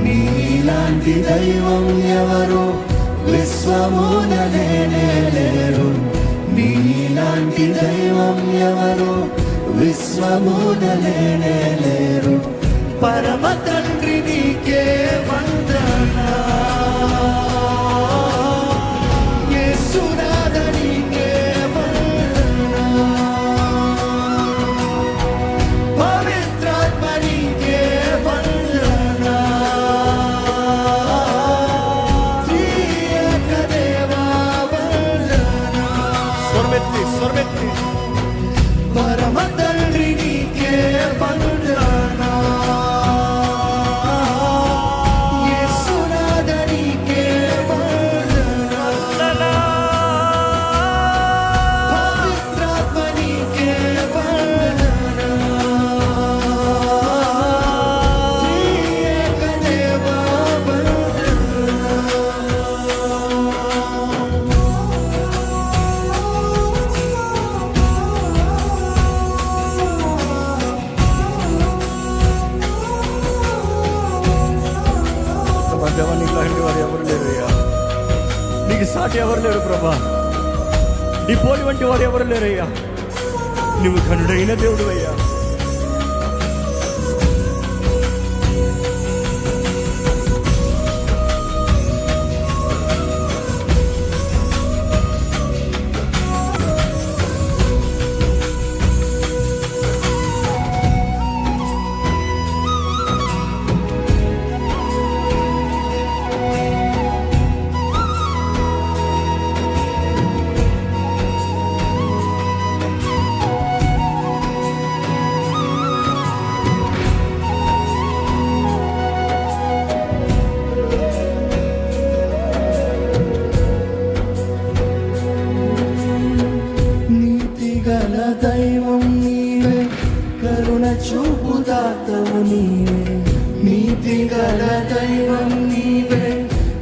నీలాంటి దైవం ఎవరు విశ్వమున లేరు, నీలాంటి దైవం ఎవరు విశ్వమున లేరు. పరమ తండ్రి నీకే వందనా, యేసునాథ నీకే వందనా, పవిత్రాత్మ నీకే వందనా, త్రియేక దేవా వందనా. స్వరమెత్తి పరమ తండ్రి నీకే వందనా, యేసునాథ నీకే వందనా, పవిత్రాత్మ నీకే వందనా, త్రియేక దేవా వందనా. దేవా, నీకు లాంటి వారు ఎవరు లేరయ్యా, నీకు సాటి ఎవరు లేరు ప్రభా, నీ పోలి వంటి వారు ఎవరు లేరయ్యా, నువ్వు ఘనుడైన దేవుడు అయ్యా. నీతిగల దైవం నీవే, కరుణ చూపుదాతవు నీవే, నీతిగల దైవం నీవే,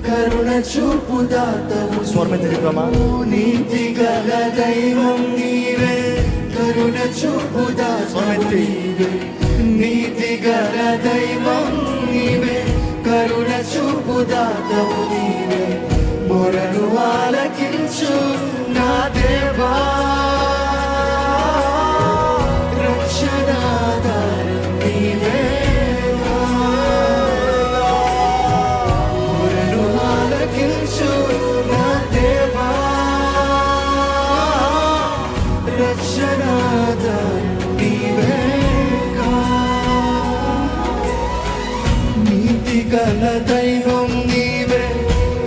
కరుణ చూపుదాతవు. స్వరమెత్తి ప్రభా. నీతిగల దైవం నీవే, కరుణ చూపుదాతవు నీవే, నీతిగల దైవం నీవే, కరుణ చూపుదాతవు నీవే. మొరను ఆలకించు నా దేవా, రక్షణాధారం నీవేగా. మొరను ఆలకించు నా దేవా, రక్షణాధారం నీవేగా. నీతిగల దైవం నీవే,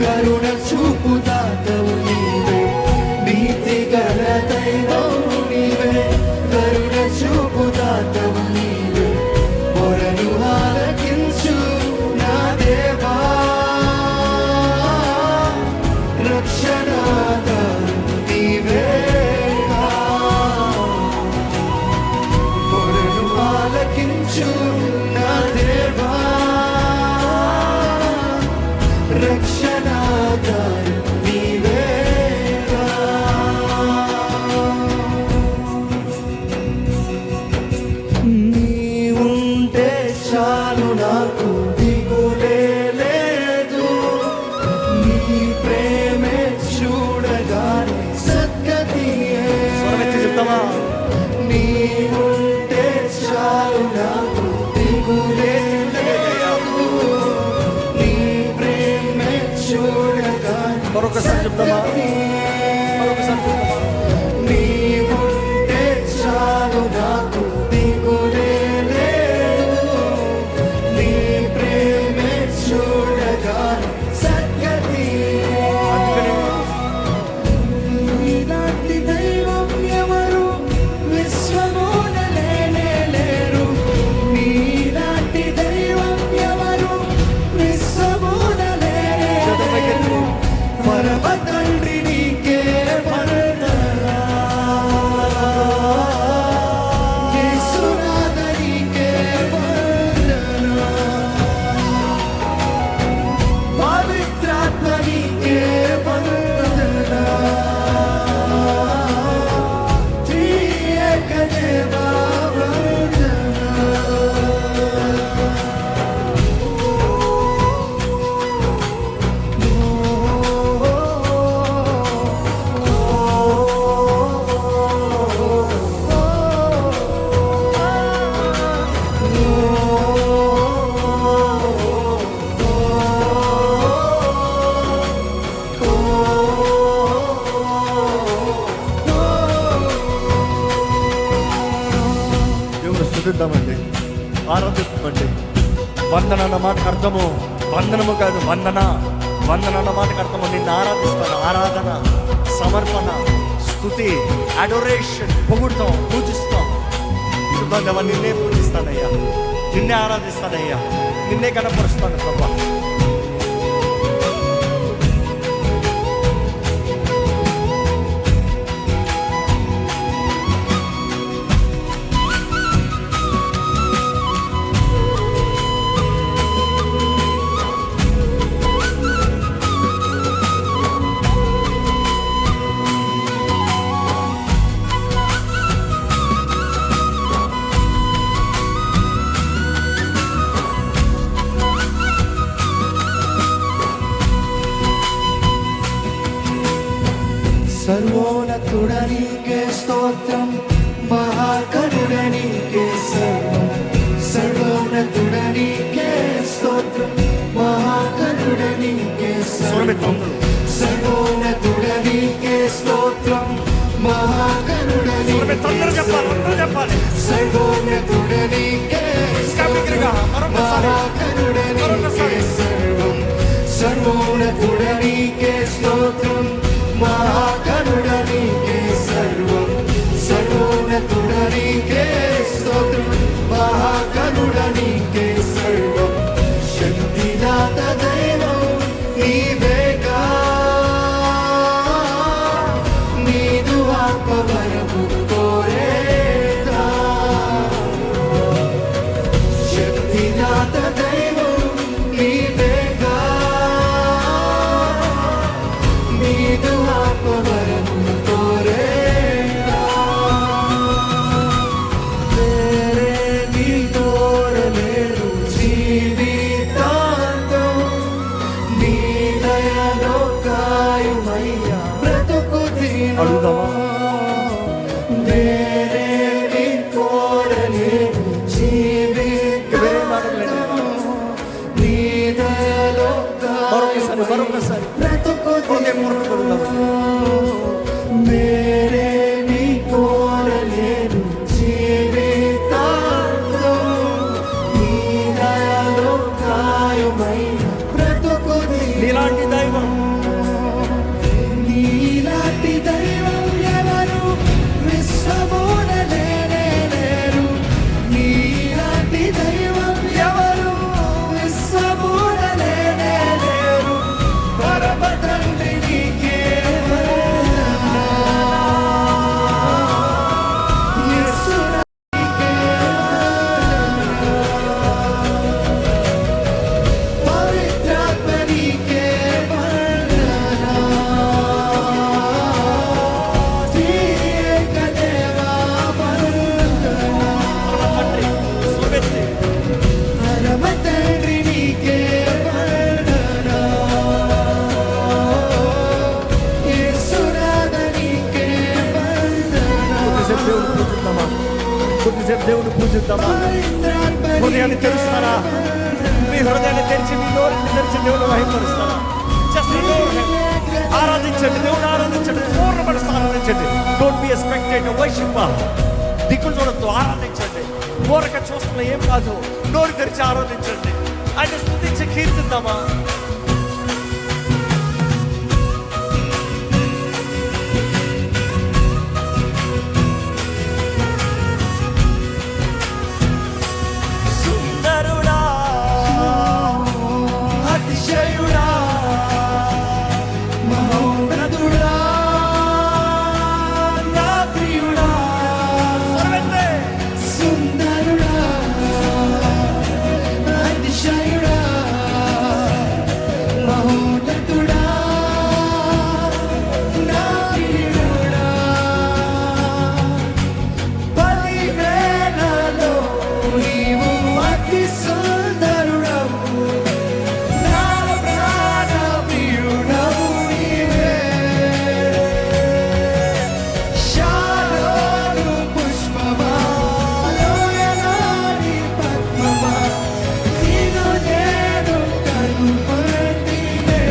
కరుణ చూపుదాతవు నీవే, నీతిగల దైవం నీవే, కరుణ చూపుదాతవు నీవే. మొరను ఆలకించు నా దేవా, రక్షణాధారం నీవేగా. మొరను ఆలకించు నా దేవా, రక్షణాధారం నీవేగా. నీవుంటే చాలు నాకు దిగులే లేదు, నీ ప్రేమే చూడగానే సద్గతియే. చెప్తావా? నీవుంటే చాలు నాకు దిగులే లేదు, నీ ఆరాధించమండి. వందన అన్న మాటకు అర్థము వందనము కాదు, వందన. వందన అన్న మాటకు అర్థము నిన్ను ఆరాధిస్తాను. ఆరాధన, సమర్పణ, స్తుతి, అడోరేషన్, పొగుడుతాం, పూజిస్తాం. ఇబ్బంది నిన్నే పూజిస్తానయ్యా, నిన్నే ఆరాధిస్తానయ్యా, నిన్నే కనపరుస్తాను ప్రభా. సర్వోన్నతుడనీకే స్తోత్రం, మహాకరుడనీకే సర్వం. సర్వోన్నతుడనీకే స్తోత్రం, మహాకరుడనీకే సర్వం. సర్వోన్నతుడనీకే స్తోత్రం, మహాకరుడనీకే సర్వం. సర్వోన్నతుడనీకే స్తోత్రం, మహాకరుడనీకే సర్వం. సర్వోన్నతుడనీకే స్తోత్రం, మహాకరుడనీకే సర్వం. సర్వోన్నతుడనీకే స్తోత్రం, మహాకరుడనీకే సర్వం. శక్తిదాత దైవం నీవేగా, నీదు ఆత్మవరము కోరేదా. శక్తిదాత దైవం నీవేగా, నీదు ఆత్మవరము కోరేదా. వేరే నీ కోరలేరు జీవితాంతం, నీ దయలో కాయుమయ్యా బ్రతుకు దినం. అడుగుదామా? వేరే నీ కోరలేరు జీవితాంతం, నీ దయలో మరొకసారి బ్రతుకు హృదయపూర్వకంగా మేరే నీ కోరలేరు జీవితాంతం, నీ దయలో కాయుమై బ్రతుకు దినం. నీలాంటి దైవం, నీలాంటి దైవం ఎవరు విశ్వమున లేనే లేరు. నీలాంటి దైవం ఎవరు విశ్వమున లేనే లేరు. పరమ తండ్రి నీకే వందనాలు. యేసురా నీకే వందనాలు. పవిత్రాత్మ నీకే వందనాలు. త్రియేక దేవా వందనాలు. తండ్రి సుమెత్తి పరమ తండ్రి నీకే వందనాలు. యేసునాథ నీకే వందనాలు. కొద్దిసేపు దేవుని పూజిద్దామా? కొద్దిసేపు దేవుని పూజిద్దామా? హృదయాన్ని తెరుస్తారా? మీ హృదయాన్ని తెరిచి, మీ నోరుని తెరిచి దేవుని మహిమపరుస్తారా? జస్ట్ ఆరాధించండి, దేవుని ఆరాధించండి, పూర్ణపడిస్తూ ఆరాధించండి. Don't be a spectator, worship. దిక్కులు చూడొద్దు, ఆరాధించండి. ఊరక చూస్తున్న ఏం కాదు, నోరు తెరిచి ఆరాధించండి. ఆయన స్తుతించి కీర్తిద్దామా? సుందరుడా, అతిశయుడా, మహోన్నతుడా, నా ప్రియుడా. స్వరమెత్తి. సుందరుడా, అతిశయుడా, మహోన్నతుడా, నా ప్రియుడా. 10,000లో నీవు అతి సుందరుడవు, నా ప్రాణ ప్రియుడవు నీవే. శాలోను పుష్పమా, లోయలోని పద్మమా, నిన్ను నేను కనుగొంటినే.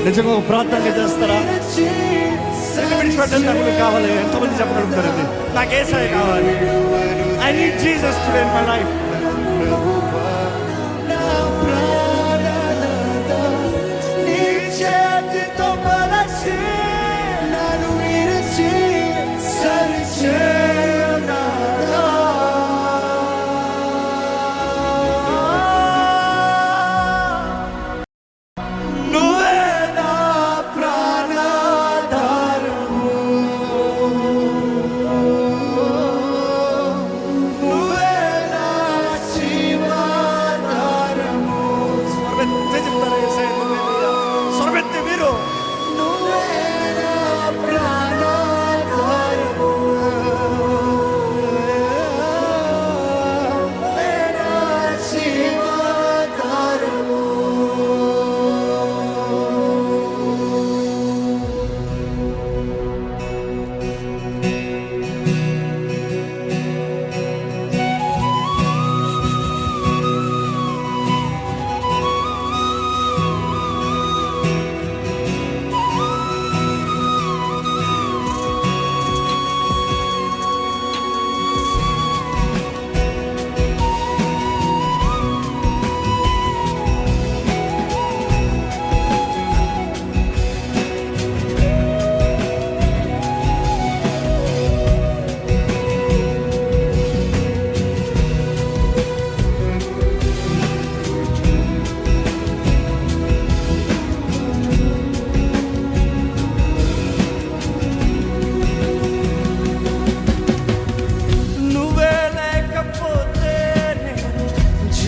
నిజంగా ఒక ప్రార్థనగా చేస్తారా? నిన్ను విడిచిపెట్టండి నాకు నువ్వు కావాలి. ఎంతమంది చెప్పగలుగుతారండి? నాకు యేసయ్య కావాలి. I need Jesus today in my life.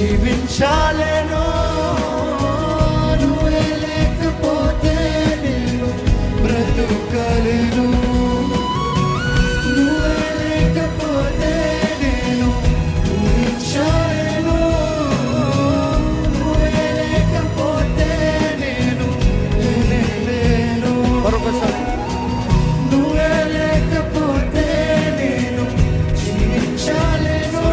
జీవించాలేను నువ్వే లేకపోతే నేను బ్రతుకలేను. నువ్వే లేకపోతే నేను ఊహించలేను. నువ్వే లేకపోతే నేను లేను. మరొకసారి నువ్వే లేకపోతే నేను జీవించలేను.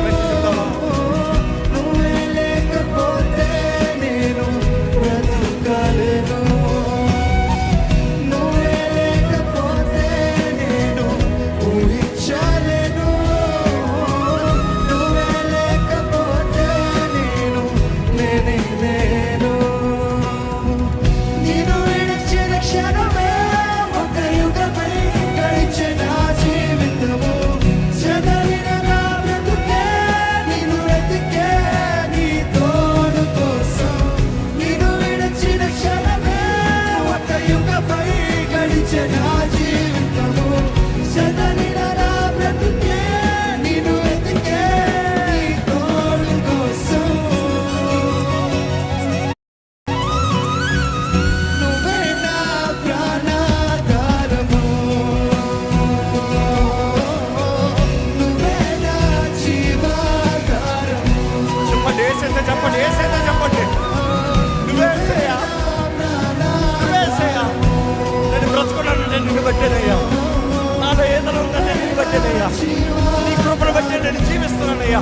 నీ కృపను బట్టి నేను జీవిస్తున్నానయ్యా.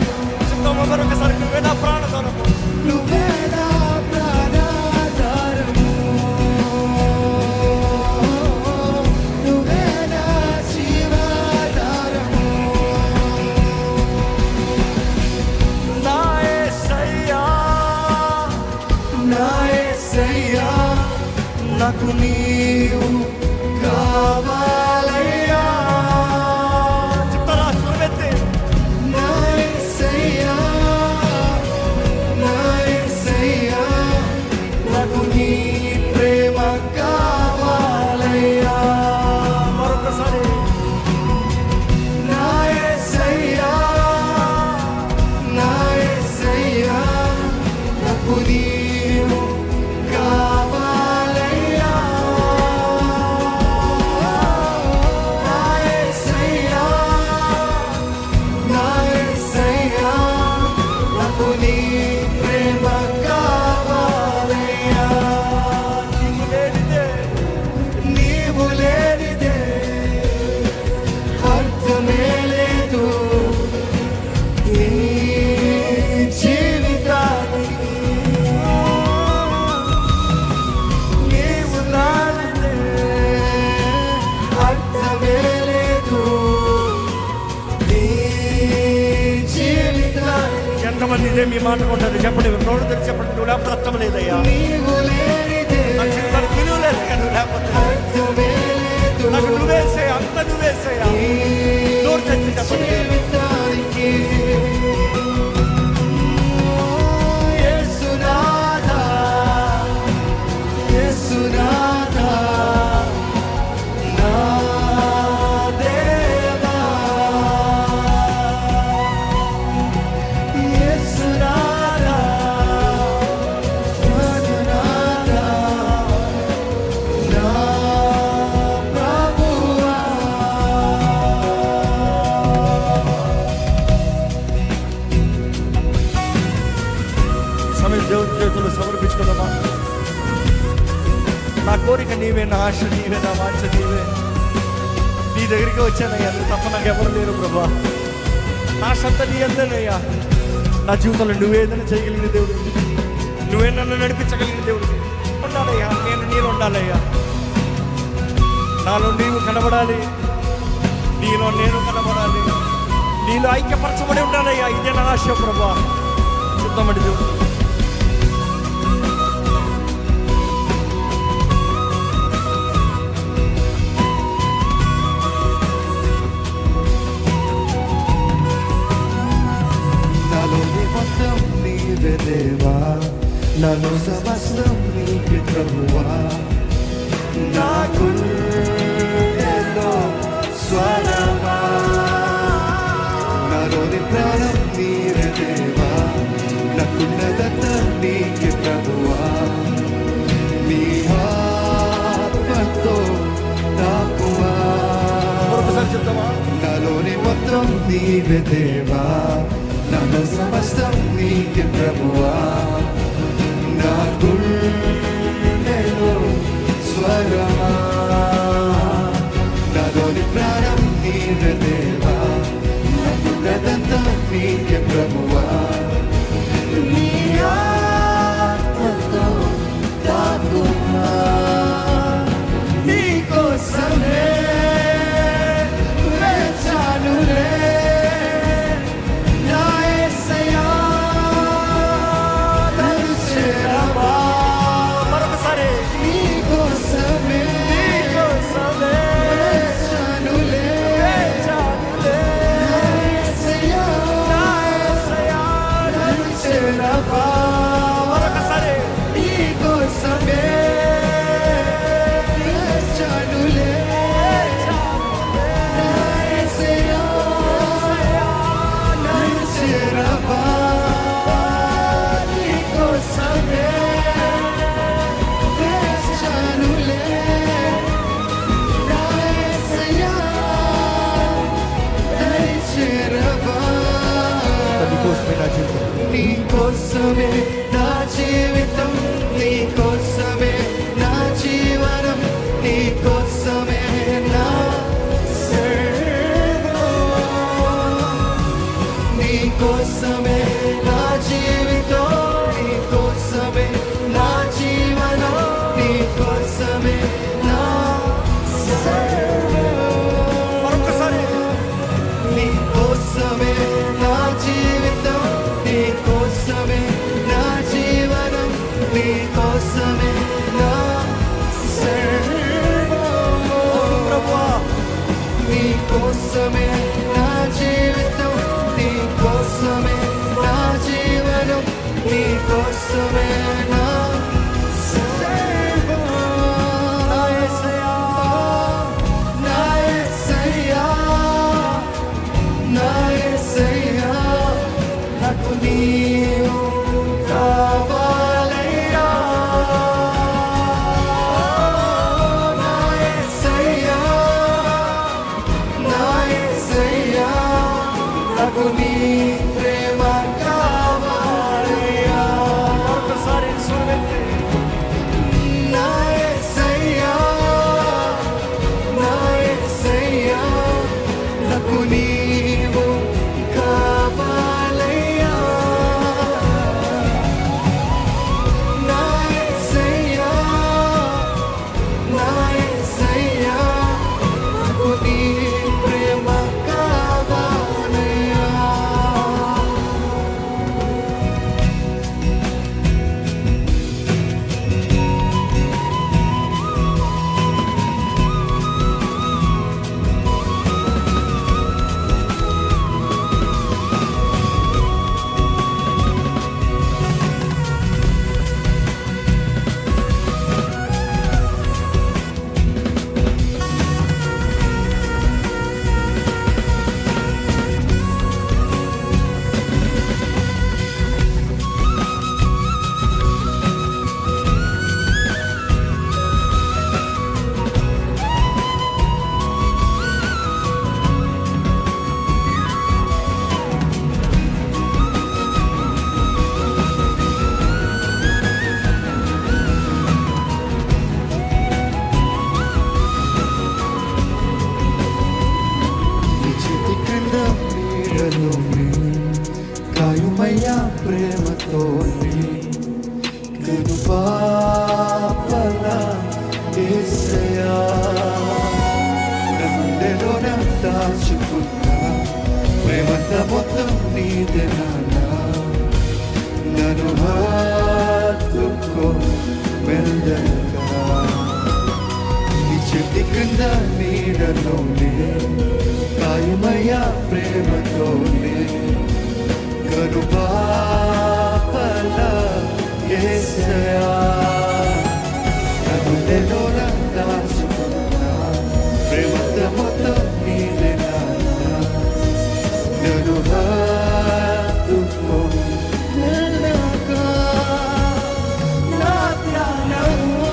చెప్తాము మరొకసారి, నువ్వే నా ప్రాణధారము, నువ్వే నా ప్రాణధారము, నువ్వే నా జీవాధారము. నా యేసయ్యా, నా యేసయ్యా, నాకు నీవు కావాలయ్యా. ఎంతమంది ఇదే మీ మాట ఉంటారు చెప్పండి, నోడు తెరిచి చెప్పండి, నువ్వు లేకపోతే అర్థం లేదయ్యా, నీవు లేనిదే నా జీవితానికి విలువ లేదయ్యా, నువ్వు లేకపోతే అర్థమే లేదు. నాకు నువ్వేసేయా, అంత నువ్వేసేయా, నోరు తెరిచి చెప్పండి. జీవితానికి యేసునాథా, యేసునాథా, నా దేవా, యేసునాథా, యేసునాథా, నా ప్రభువా. సమయం దేవుని చేతుల్లో సమర్పించుకుందామా. నా కోరిక నీవే, నా ఆశ నీవే, నా వాంఛ నీవే. నీ దగ్గరికి వచ్చానయ్యా, నువ్వు తప్ప నాకు ఎవరు లేరు ప్రభా. నా సంత నీ అందనయ్యా, నా జీవితంలో నువ్వేదైనా చేయగలిగిన దేవుడు, నువ్వే నన్ను నడిపించగలిగిన దేవుడు ఉండాలయ్యా. నేను ఉండాలయ్యా, నాలో నీవు కనబడాలి, నీలో నేను కనబడాలి, నీలో ఐక్యపరచబడి ఉండాలయ్యా. ఇదే నా ఆశ ప్రభా. చూద్దామండి దేవుడు. నాలోని మొత్తం నీవే దేవా, నాలో సమస్తం నీకే ప్రభువా. నా గుండెలో స్వరమా, నాలోని ప్రాణం నీవే దేవా, నాకున్నదంతా నీకే ప్రభువా. నీ ఆత్మతో తాకువా, మరొకసారి చెప్తామా. నాలోని మొత్తం నీవే దేవా, నాలో సమస్తం నీకే ప్రభువా. నా గుండెలో స్వరమా, నాలోని ప్రాణం నీవే దేవా, నాకున్నదంతా నీకే ప్రభువా. నీ ఆత్మతో తాకుమా, నీ కోసమే వేచానులే. నా యేసయ్యా, నన్ను చేరవా. మరొకసారి నీ కోసమే వేచానులే. నా యేసయ్యా, నన్ను చేరవా. మరొకసారి నీ కోసమే వేచానులే. నా యేసయ్యా, నన్ను చేరవా. నీ కోసమే వేచానులే. నా యేసయ్యా, నన్ను చేరవా. నీకోసమే నా జీవితం, నీ కోసమే నా జీవితం, నీ కోసమే నా జీవనం, నీ కోసమే నా సర్వం. నీ కోసమే నా జీవితం, నీ కోసమే నా జీవనం, నీ కోసమే నా సర్వం. మరొకసారి నీ కోసమే నా జీవితం, నీ కోసమే నా జీవనం, నీ కోసమే నా సర్వం. ప్రభువా, నీ కోసమే నా జీవితం, నీ కోసమే నా జీవనం, నీ కోసమే నా సర్వం. నా యేసయ్యా, నా యేసయ్యా, నా యేసయ్యా, నాకు నీవు కావాలయ్యా. నా యేసయ్యా, నా యేసయ్యా, నాకు నీ ప్రేమ కావాలయ్యా. మరొకసారి స్వరమెత్తి. నా యేసయ్యా, నా యేసయ్యా, నాకు నీవు కావాలయ్యా. నా యేసయ్యా, నా యేసయ్యా, నాకు నీ ప్రేమ కావాలయ్యా. ప్రేమతోనే కను పాపల యేసయ్యా గుండెలోన దాచుకున్నా ప్రేమంత మొత్తం నీదే నాన్నా నన్ను హత్తుకో మెల్లగా నీ చెట్టు క్రింద నీడలోనే కాయమయ్యా ప్రేమతోనే కను పాపల యేసయ్యా నా గుండెలోన దాచుకున్నా ప్రేమంత మొత్తం నీదే నాన్నా నన్ను హత్తుకో మెల్లగా నా ధ్యానము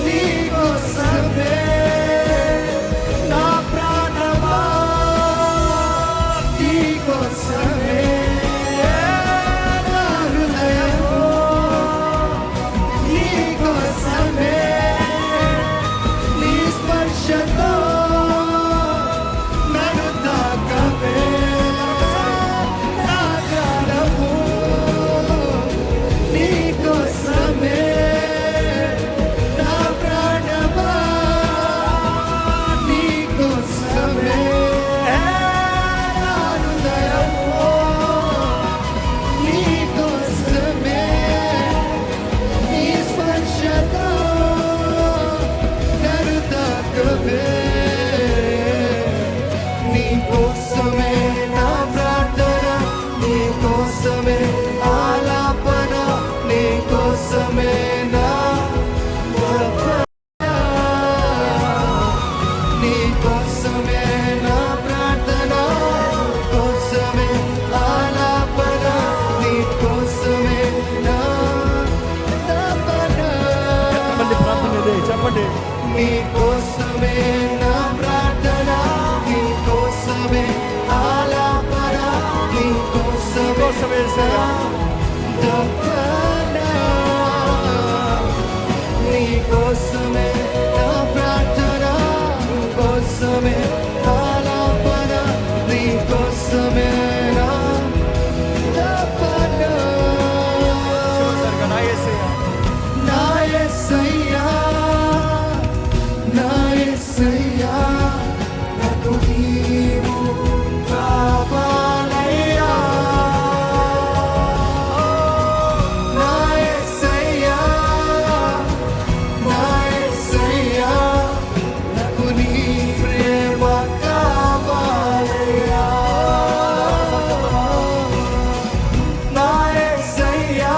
నీకోసమే నా ప్రాణమా నీకోసమే నా హృదయము నీకోసమే నీ స్పర్శతో నన్ను తాకవే నా ధ్యానము నీకోసమే నా ప్రాణమా నీకోసమే నా హృదయము నీకోసమే నీ స్పర్శతో నన్ను తాకవే నీకోసమే నా ప్రార్థన నీకోసమే ఆలాపన నీకోసమే నా తపన నీకోసమే నా ప్రార్థన నీకోసమే ఆలాపన నీకోసమే నా తపన ఎంతమంది ప్రార్థన ఇదే చెప్పండి. నీకోసమే నా ప్రార్థన నీకోసమే ఆలాపన నీకోసమే నీకోసమే యేసయ్యా. తపన నీకోసమే నా ప్రార్థన నీకోసమే ఆలాపన నీకోసమే నా తపన చివరిసారిగా నా యేసయ్యా. నా యేసయ్యా నా యేసయ్యా నాకు నీవు కావాలయ్యా నా యేసయ్యా నా యేసయ్యా నాకు నీ ప్రేమ కావాలయ్యా నా యేసయ్యా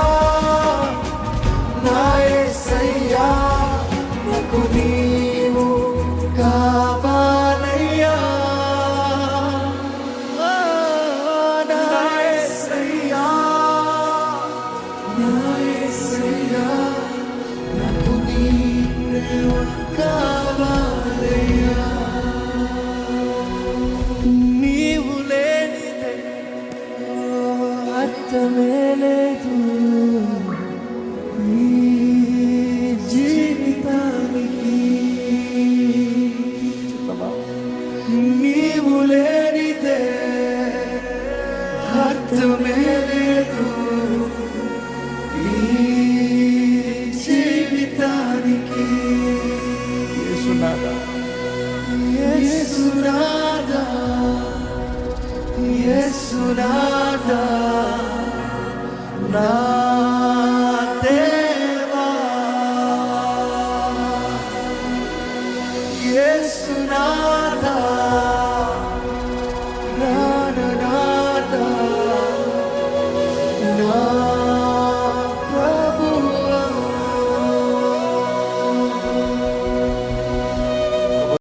నా యేసయ్యా నాకు నీవు కావాలయ్యా నా యేసయ్యా నా యేసయ్యా నాకు నీ ప్రేమ కావాలయ్యా నీవు లేనిదే అర్థమే లేదు ఈ జీవితానికి నీవు లేనిదే అర్థమే లేదు ఈ జీవితానికి యేసునాథా. యేసునాథా యేసునాథా నా